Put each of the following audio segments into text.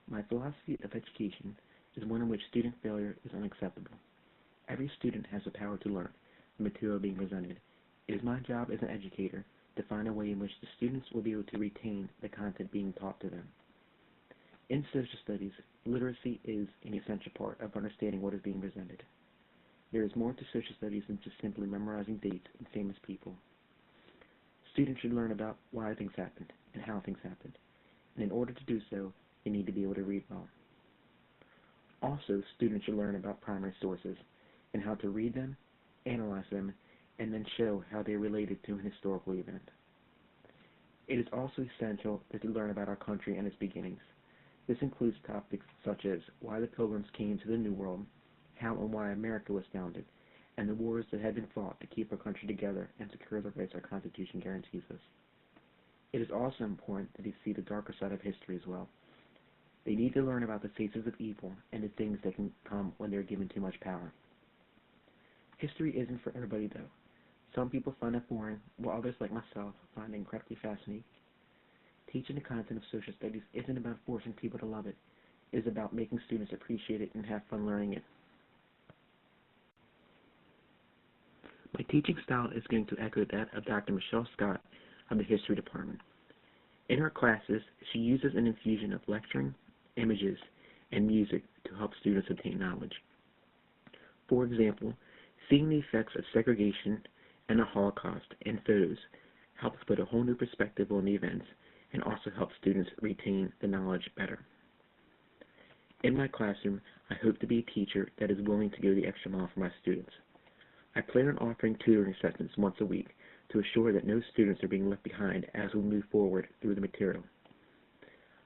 My philosophy of education is one in which student failure is unacceptable. Every student has the power to learn the material being presented. It is my job as an educator to find a way in which the students will be able to retain the content being taught to them. In social studies, literacy is an essential part of understanding what is being presented. There is more to social studies than just simply memorizing dates and famous people. Students should learn about why things happened and how things happened, and in order to do so, they need to be able to read well. Also, students should learn about primary sources and how to read them, analyze them, and then show how they are related to an historical event. It is also essential that they learn about our country and its beginnings. This includes topics such as why the Pilgrims came to the New World, how and why America was founded, and the wars that had been fought to keep our country together and secure the rights our Constitution guarantees us. It is also important that they see the darker side of history as well. They need to learn about the faces of evil and the things that can come when they are given too much power. History isn't for everybody, though. Some people find it boring, while others, like myself, find it incredibly fascinating. Teaching the content of social studies isn't about forcing people to love it. It is about making students appreciate it and have fun learning it. My teaching style is going to echo that of Dr. Michelle Scott of the History Department. In her classes, she uses an infusion of lecturing, images, and music to help students obtain knowledge. For example, seeing the effects of segregation and the Holocaust in photos helps put a whole new perspective on the events and also helps students retain the knowledge better. In my classroom, I hope to be a teacher that is willing to go the extra mile for my students. I plan on offering tutoring sessions once a week to assure that no students are being left behind as we move forward through the material.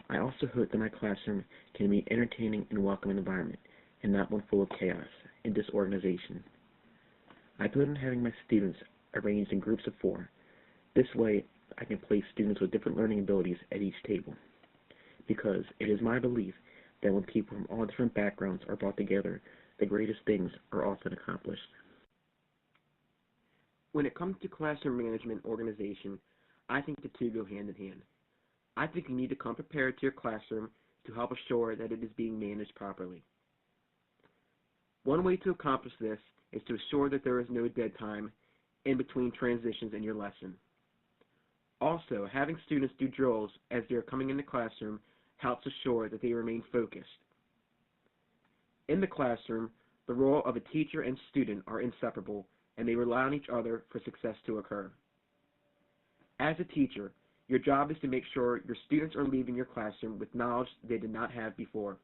I also hope that my classroom can be an entertaining and welcoming environment and not one full of chaos and disorganization. I plan on having my students arranged in groups of 4. This way, I can place students with different learning abilities at each table, because it is my belief that when people from all different backgrounds are brought together, the greatest things are often accomplished. When it comes to classroom management organization, I think the two go hand in hand. I think you need to come prepared to your classroom to help assure that it is being managed properly. One way to accomplish this is to assure that there is no dead time in between transitions in your lesson. Also, having students do drills as they are coming in the classroom helps assure that they remain focused. In the classroom, the role of a teacher and student are inseparable, and they rely on each other for success to occur. As a teacher, your job is to make sure your students are leaving your classroom with knowledge they did not have before.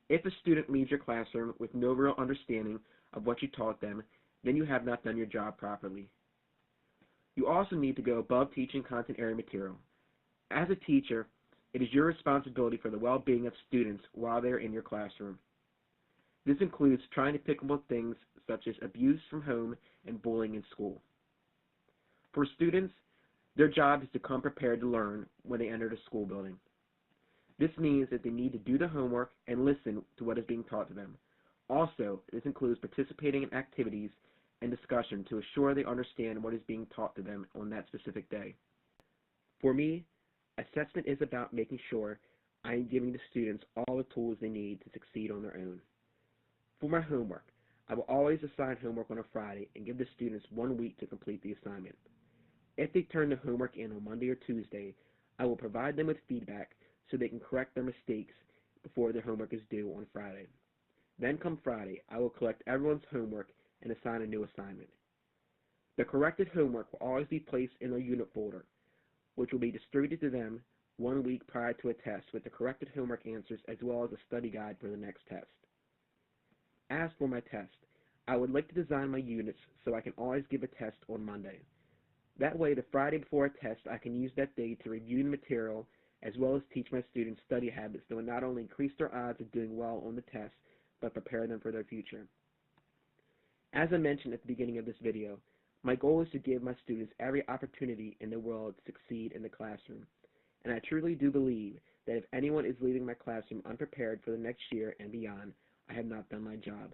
If a student leaves your classroom with no real understanding of what you taught them, then you have not done your job properly. You also need to go above teaching content area material. As a teacher, it is your responsibility for the well-being of students while they are in your classroom. This includes trying to pick up on things such as abuse from home and bullying in school. For students, their job is to come prepared to learn when they enter the school building. This means that they need to do the homework and listen to what is being taught to them. Also, this includes participating in activities and discussion to assure they understand what is being taught to them on that specific day. For me, assessment is about making sure I am giving the students all the tools they need to succeed on their own. For my homework, I will always assign homework on a Friday and give the students 1 week to complete the assignment. If they turn the homework in on Monday or Tuesday, I will provide them with feedback so they can correct their mistakes before their homework is due on Friday. Then come Friday, I will collect everyone's homework and assign a new assignment. The corrected homework will always be placed in their unit folder, which will be distributed to them 1 week prior to a test with the corrected homework answers as well as a study guide for the next test. As for my test, I would like to design my units so I can always give a test on Monday. That way, the Friday before a test, I can use that day to review the material as well as teach my students study habits that will not only increase their odds of doing well on the test, but prepare them for their future. As I mentioned at the beginning of this video, my goal is to give my students every opportunity in the world to succeed in the classroom, and I truly do believe that if anyone is leaving my classroom unprepared for the next year and beyond, I have not done my job.